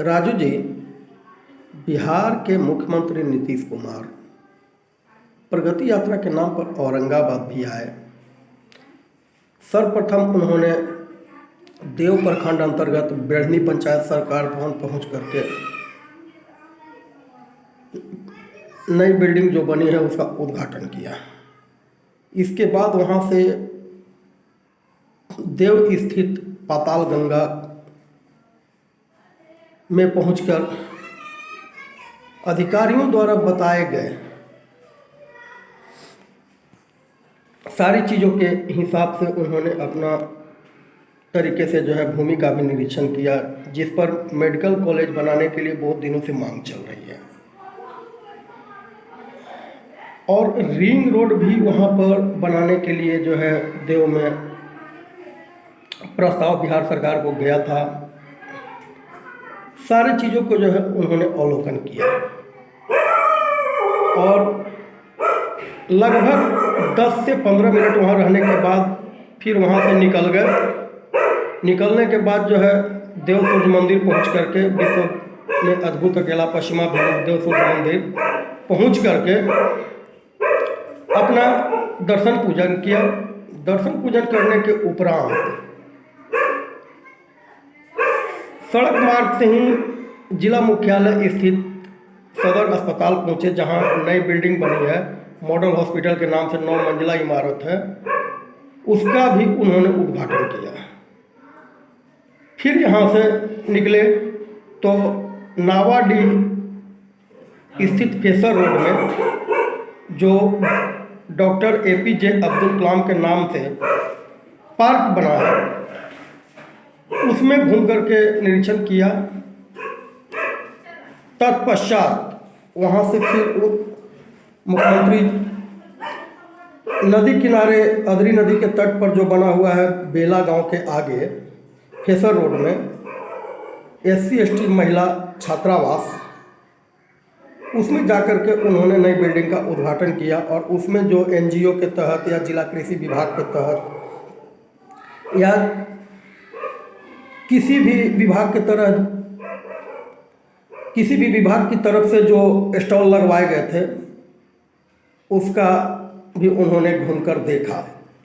राजू जी, बिहार के मुख्यमंत्री नीतीश कुमार प्रगति यात्रा के नाम पर औरंगाबाद भी आए। सर्वप्रथम उन्होंने देव प्रखंड अंतर्गत बेढ़नी पंचायत सरकार भवन पहुंच करके नई बिल्डिंग जो बनी है उसका उद्घाटन किया। इसके बाद वहां से देव स्थित पाताल गंगा में पहुंचकर अधिकारियों द्वारा बताए गए सारी चीज़ों के हिसाब से उन्होंने अपना तरीके से जो है भूमि का भी निरीक्षण किया, जिस पर मेडिकल कॉलेज बनाने के लिए बहुत दिनों से मांग चल रही है। और रिंग रोड भी वहाँ पर बनाने के लिए जो है देव में प्रस्ताव बिहार सरकार को गया था। सारी चीज़ों को जो है उन्होंने अवलोकन किया और लगभग 10 से 15 मिनट वहाँ रहने के बाद फिर वहाँ से निकल गए। निकलने के बाद जो है देव सूर्य मंदिर पहुँच करके विश्व में अद्भुत अकेला पश्चिमा देव सूर्य मंदिर पहुँच करके अपना दर्शन पूजन किया। दर्शन पूजन करने के उपरांत सड़क मार्ग से ही जिला मुख्यालय स्थित सदर अस्पताल पहुँचे, जहां नई बिल्डिंग बनी है, मॉडल हॉस्पिटल के नाम से 9 मंजिला इमारत है, उसका भी उन्होंने उद्घाटन किया। फिर यहाँ से निकले तो नावाडीह स्थित फेसर रोड में जो डॉक्टर APJ अब्दुल कलाम के नाम से पार्क बना है, उसमें घूम करके निरीक्षण किया। तत्पश्चात वहाँ से फिर मुख्यमंत्री नदी किनारे अदरी नदी के तट पर जो बना हुआ है बेला गांव के आगे फेसर रोड में SC/ST महिला छात्रावास, उसमें जाकर के उन्होंने नई बिल्डिंग का उद्घाटन किया। और उसमें जो NGO के तहत या जिला कृषि विभाग के तहत या किसी भी विभाग की तरफ से जो स्टॉल लगवाए गए थे उसका भी उन्होंने घूमकर देखा।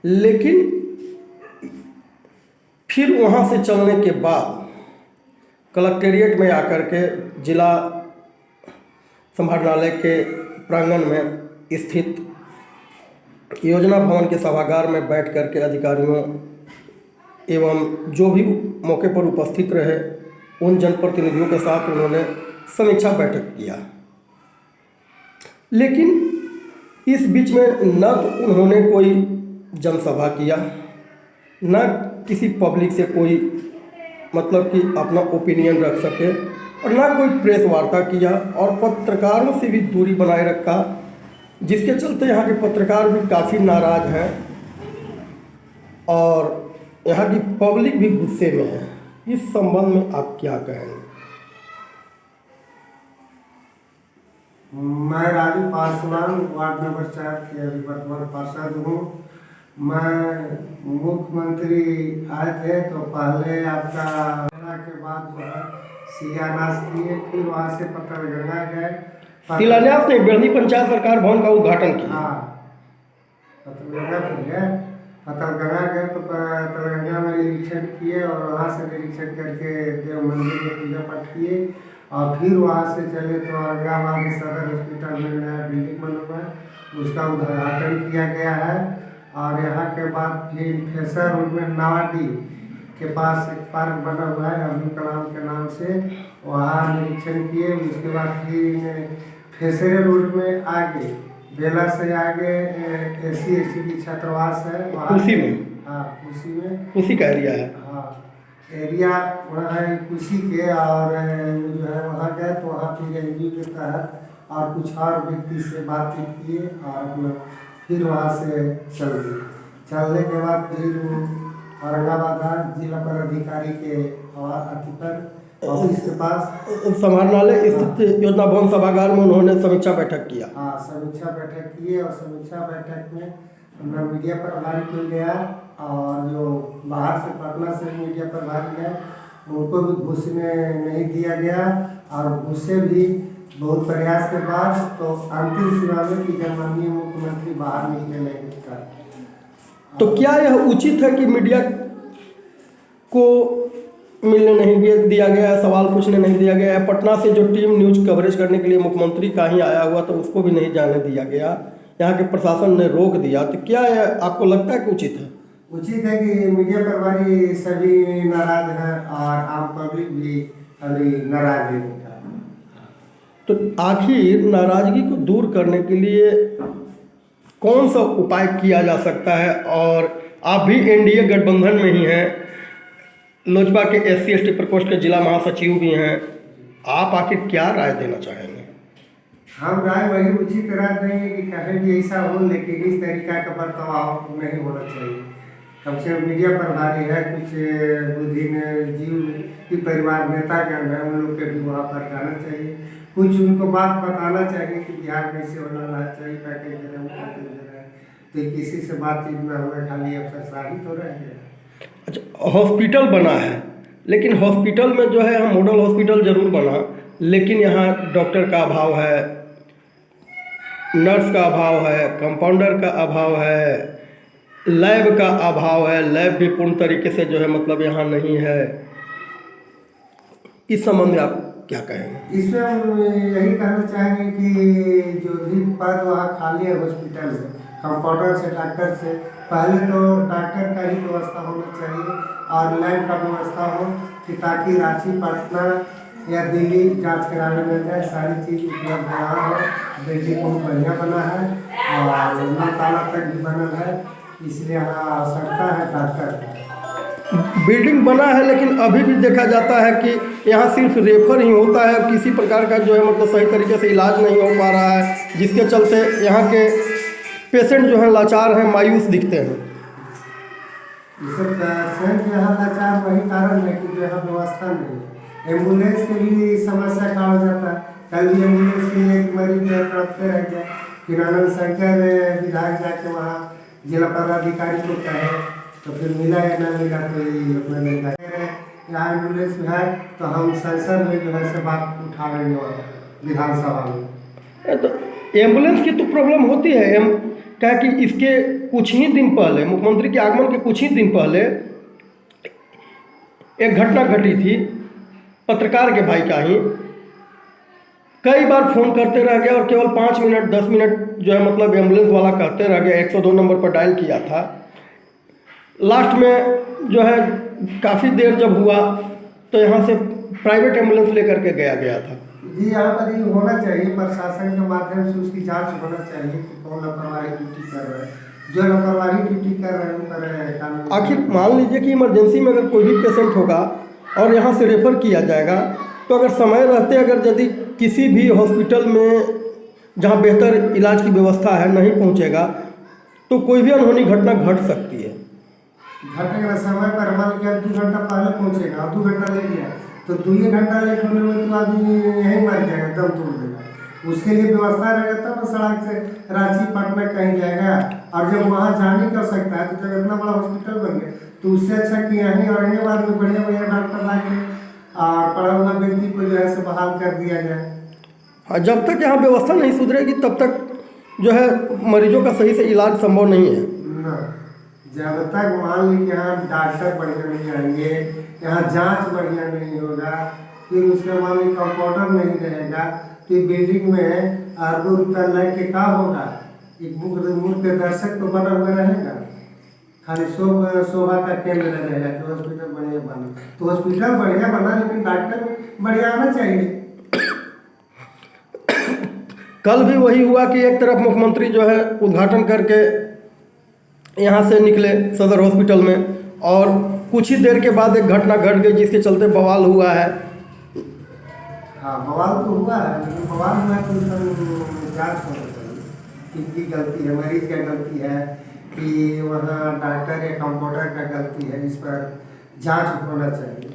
लेकिन फिर वहाँ से चलने के बाद कलेक्टेरिएट में आकर के जिला समाहरणालय के प्रांगण में स्थित योजना भवन के सभागार में बैठ करके अधिकारियों एवं जो भी मौके पर उपस्थित रहे उन जनप्रतिनिधियों के साथ उन्होंने समीक्षा बैठक किया। लेकिन इस बीच में न तो उन्होंने कोई जनसभा किया, न किसी पब्लिक से कोई मतलब कि अपना ओपिनियन रख सके, और ना कोई प्रेस वार्ता किया, और पत्रकारों से भी दूरी बनाए रखा, जिसके चलते यहाँ के पत्रकार भी काफ़ी नाराज हैं और यहाँ की पब्लिक भी गुस्से में है। इस संबंध में आप क्या कहेंगे? मैं राजू पासवान, वार्ड नंबर 4 के वर्तमान पार्षद हूँ। मैं मुख्यमंत्री आए थे तो पहले आपका के बाद जो है शिलान्यास किए, फिर वहाँ से पतलगंगा गए। शिलान्यास नहीं, बेढ़नी पंचायत सरकार भवन का उद्घाटन किया। हाँ, पतलगंगा फिर गए, पतलगंगा गए तो पतलगंगा में निरीक्षण किए और वहाँ से निरीक्षण करके देव मंदिर में पूजा पाठ किए। और फिर वहाँ से चले तो औरंगाबाद सदर हॉस्पिटल में नया बिल्डिंग बना हुआ है, उसका उद्घाटन किया गया है। और यहाँ के बाद फिर फेसर रोड में नावाडीह के पास एक पार्क बना हुआ है अब्दुल कलाम के नाम से, वहाँ निरीक्षण किए। उसके बाद फिर फेसरे रोड में आगे बेला से आगे SC/ST की छात्रावास है, वहाँ उसी में, हाँ उसी में उसी का एरिया है। हाँ एरिया वहाँ है उसी के। और जो है वहाँ गए तो वहाँ फिर NGO के तहत और कुछ और व्यक्ति से बातचीत किए और अपना फिर वहाँ से चल दिए। चलने के बाद फिर औरंगाबाद जिला पर अधिकारी के अति पर ऑफिस के पास समाहरणालय स्थित योजना भवन सभागार में उन्होंने समीक्षा बैठक किया। हाँ समीक्षा बैठक किए और समीक्षा बैठक में अपना मीडिया प्रभारी को गया और जो बाहर से पटना से मीडिया प्रभारी गए उनको भी घुसने नहीं दिया गया, और उससे भी बहुत प्रयास के बाद तो अंतिम सीमा में कि जब माननीय मुख्यमंत्री बाहर निकले नहीं दिखता। तो क्या यह उचित है कि मीडिया को मिलने नहीं दिया गया है, सवाल पूछने नहीं दिया गया है? पटना से जो टीम न्यूज कवरेज करने के लिए मुख्यमंत्री का ही आया हुआ तो उसको भी नहीं जाने दिया गया, यहाँ के प्रशासन ने रोक दिया, तो क्या यह आपको लगता है कि उचित है? उचित है कि मीडिया प्रभारी सभी नाराज हैं और आम पब्लिक भी अभी नाराज है। तो आखिर नाराजगी को दूर करने के लिए कौन सा उपाय किया जा सकता है? और आप भी एनडीए गठबंधन में ही हैं, लोजपा के SC/ST प्रकोष्ठ के जिला महासचिव भी हैं, आप आखिर क्या राय देना चाहेंगे? हम राय वही उचित राय देंगे कि कहीं भी ऐसा हो, लेकिन इस तरीका का बर्ताव नहीं होना चाहिए। कम से कम मीडिया प्रभारी है, कुछ बुद्धिमान जीव की परिवार नेतागण है, उन लोग के भी वहाँ पर जाना चाहिए, कुछ उनको बात बताना चाहिए कि बिहार कैसे होना चाहिए, पैकेज दे रहे हैं, तो किसी से बातचीत में हमें खाली अफसरशाही तो रह गया। अच्छा, हॉस्पिटल बना है, लेकिन हॉस्पिटल में जो है हम मॉडल हॉस्पिटल जरूर बना, लेकिन यहाँ डॉक्टर का अभाव है, नर्स का अभाव है, कंपाउंडर का अभाव है, लैब का अभाव है, लैब भी पूर्ण तरीके से जो है मतलब यहाँ नहीं है। इस संबंध में आप क्या कहेंगे? इसमें हम यही कहना चाहेंगे कि जो भी पद वहाँ खाली है हॉस्पिटल में, कंपाउंडर से, डॉक्टर से, पहले तो डॉक्टर का ही व्यवस्था होना चाहिए और लैब का व्यवस्था हो, कि ताकि रांची, पटना या दिल्ली जांच कराने में जाए, सारी चीज़ उपलब्ध यहाँ हो। दिल्ली बहुत बढ़िया बना है और नाताला तक भी बना है, इसलिए यहाँ आवश्यकता है डॉक्टर का। बिल्डिंग बना है, लेकिन अभी भी देखा जाता है कि यहाँ सिर्फ रेफर ही होता है, किसी प्रकार का जो है मतलब सही तरीके से इलाज नहीं हो पा रहा है, जिसके चलते यहाँ के पेशेंट जो हैं लाचार हैं, मायूस दिखते हैं। इसे पेशेंट यहाँ लाचार वही कारण है कि जो यहाँ व्यवस्था नहीं है। एम्बुलेंस के भी समस्या का हो जाता है, कल भी एम्बुलेंस के लिए एक मरीज तड़पते रह गए, फिर आनंद शंकर विधायक जाके वहाँ जिला पदाधिकारी को कहे तो फिर मिला या ना मिला, तो ये अपना यहाँ एम्बुलेंस है तो हम संसद में जो है से बात उठा लेंगे विधानसभा में। तो एम्बुलेंस की तो प्रॉब्लम होती है, क्या कि इसके कुछ ही दिन पहले, मुख्यमंत्री के आगमन के कुछ ही दिन पहले एक घटना घटी थी, पत्रकार के भाई का ही, कई बार फ़ोन करते रह गया और केवल 5 मिनट 10 मिनट जो है मतलब एम्बुलेंस वाला कहते रह गया, 102 नंबर पर डायल किया था। लास्ट में जो है काफ़ी देर जब हुआ तो यहाँ से प्राइवेट एम्बुलेंस लेकर के गया था। जी, यहाँ पर ये होना चाहिए, प्रशासन के माध्यम से उसकी जांच होना चाहिए कि कौन लापरवाही ड्यूटी कर रहा है, जो लापरवाही ड्यूटी कर रहे हैं उन पर कानून। आखिर मान लीजिए कि इमरजेंसी में अगर कोई भी पेशेंट होगा और यहाँ से रेफ़र किया जाएगा, तो अगर समय रहते अगर यदि किसी भी हॉस्पिटल में जहाँ बेहतर इलाज की व्यवस्था है नहीं पहुँचेगा, तो कोई भी अनहोनी घटना घट सकती है। घटेगा समय पर, मान लिया 2 घंटा पहले पहुँचेगा, 2 घंटा ले गया तो 2 घंटा लेट होने में तो आदमी यहीं मर जाएगा, दम तोड़ देगा। उसके लिए व्यवस्था रहेगा तब तो सड़क से रांची पटना कहीं जाएगा, और जब वहाँ जा नहीं कर सकता है तो जब इतना बड़ा हॉस्पिटल बन गया तो उससे अच्छा कि यहीं औरंगाबाद में बढ़िया बढ़िया डॉक्टर ला के और पढ़ा हुआ व्यक्ति को जो है से बहाल कर दिया जाए। हाँ, जब तक यहाँ व्यवस्था नहीं सुधरेगी तब तक जो है मरीजों का सही से इलाज संभव नहीं है ना। जब तक मान ली यहाँ डॉक्टर बढ़िया नहीं आएंगे, यहाँ जांच बढ़िया नहीं होगा, फिर उसके मान ली कंपाउंडर नहीं रहेगा, तो बिल्डिंग में अरबों रुपया लग के क्या होगा? एक मूर्ख दर्शक तो बना हुआ रहेगा, खाली शोभा का केंद्र रहेगा कि हॉस्पिटल बढ़िया बना। तो हॉस्पिटल बढ़िया बना, लेकिन डॉक्टर बढ़िया आना चाहिए। कल भी वही हुआ कि एक तरफ मुख्यमंत्री जो है उद्घाटन करके यहाँ से निकले सदर हॉस्पिटल में, और कुछ ही देर के बाद एक घटना घट गई जिसके चलते बवाल हुआ है। हाँ, बवाल तो हुआ है, लेकिन बवाल हुआ तो जांच होना चाहिए, किसकी गलती है, मरीज की गलती है कि वहाँ डॉक्टर या कंपाउंडर का गलती है, इस पर जांच होना चाहिए।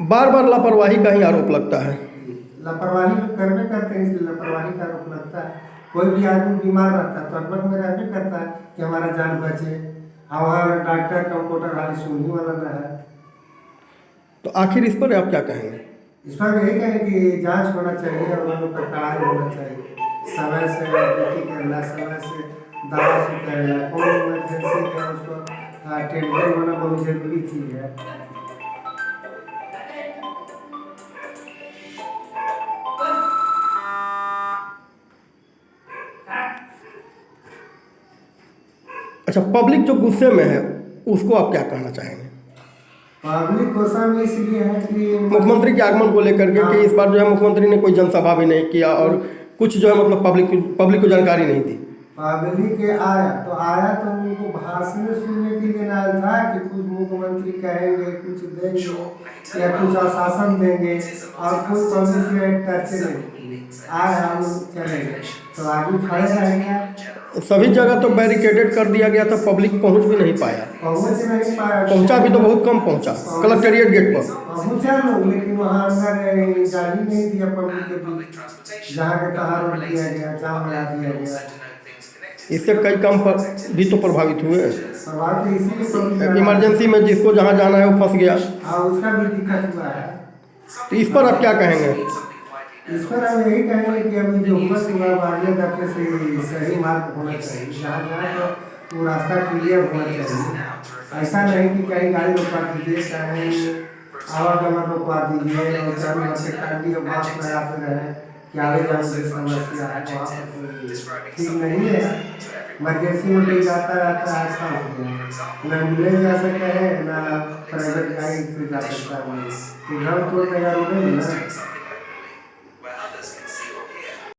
बार बार लापरवाही का ही आरोप लगता है। लापरवाही तो करने करते हैं, इसलिए लापरवाही का आरोप लगता है। कोई भी आदमी बीमार रहता है तो अकबर में रहने करता है कि हमारा जान बचे, और वहाँ डॉक्टर कंपाउंडर हाली सुनने वाला ना है। तो आखिर इस पर आप क्या कहेंगे? इस पर यही कहें कि जांच होना चाहिए और उन लोग पर कड़ाई होना चाहिए, समय से ड्यूटी करना, समय से दवा से करना, कोई इमरजेंसी है उसको अटेंडेंट होना बहुत जरूरी चीज़ है। अच्छा, पब्लिक जो गुस्से में है उसको आप क्या कहना चाहेंगे? पब्लिक गुस्सा में इसलिए है कि मुख्यमंत्री के आगमन को लेकर के कि इस बार जो है मुख्यमंत्री ने कोई जनसभा भी नहीं किया और कुछ जो है मतलब पब्लिक को जानकारी नहीं दी। पब्लिक आया तो उनको भाषण सुनने के लिए ना था कि कुछ मुख्यमंत्री कहेंगे, कुछ देंगे या कुछ आश्वासन देंगे, और कोई पब्लिक से टच नहीं आया, हम चले गए तो आगे खड़े रहेंगे। सभी जगह तो बैरिकेडेड कर दिया गया था, पब्लिक पहुंच भी नहीं पाया। पहुँच नहीं पाया, पहुंचा भी तो बहुत कम पहुंचा, कलेक्टेरिएट गेट पर पहुँचा लोग, लेकिन वहाँ अंदर जाने नहीं दिया पब्लिक के बीच, जहाँ के तहाँ रोक दिया गया, जाम लगा दिया गया। इससे कई काम पर भी तो प्रभावित हुए। प्रभावित इसीलिए इमरजेंसी में जिसको जहाँ जाना है वो फंस गया, उसका भी दिक्कत हुआ है। तो इस पर आप क्या कहेंगे? इस पर हम यही कहेंगे कि अभी जो हुआ सुबह वाले दफे से सही मार्ग होना चाहिए, जहाँ जहाँ तो वो रास्ता क्लियर होना चाहिए। ऐसा नहीं कि कहीं गाड़ी रोकवा दीजिए, कहीं आवागमन रोकवा दीजिए और चारों ओर से काटी और बाँस लगाते रहे कि आगे जाने की समस्या है, वहाँ पर ठीक नहीं है। इमरजेंसी में कोई जाता रहता है, ऐसा हो गया, ना एम्बुलेंस जा सकता है ना प्राइवेट गाड़ी से जा सकता है, तो घर तोड़ देगा रोड में ना।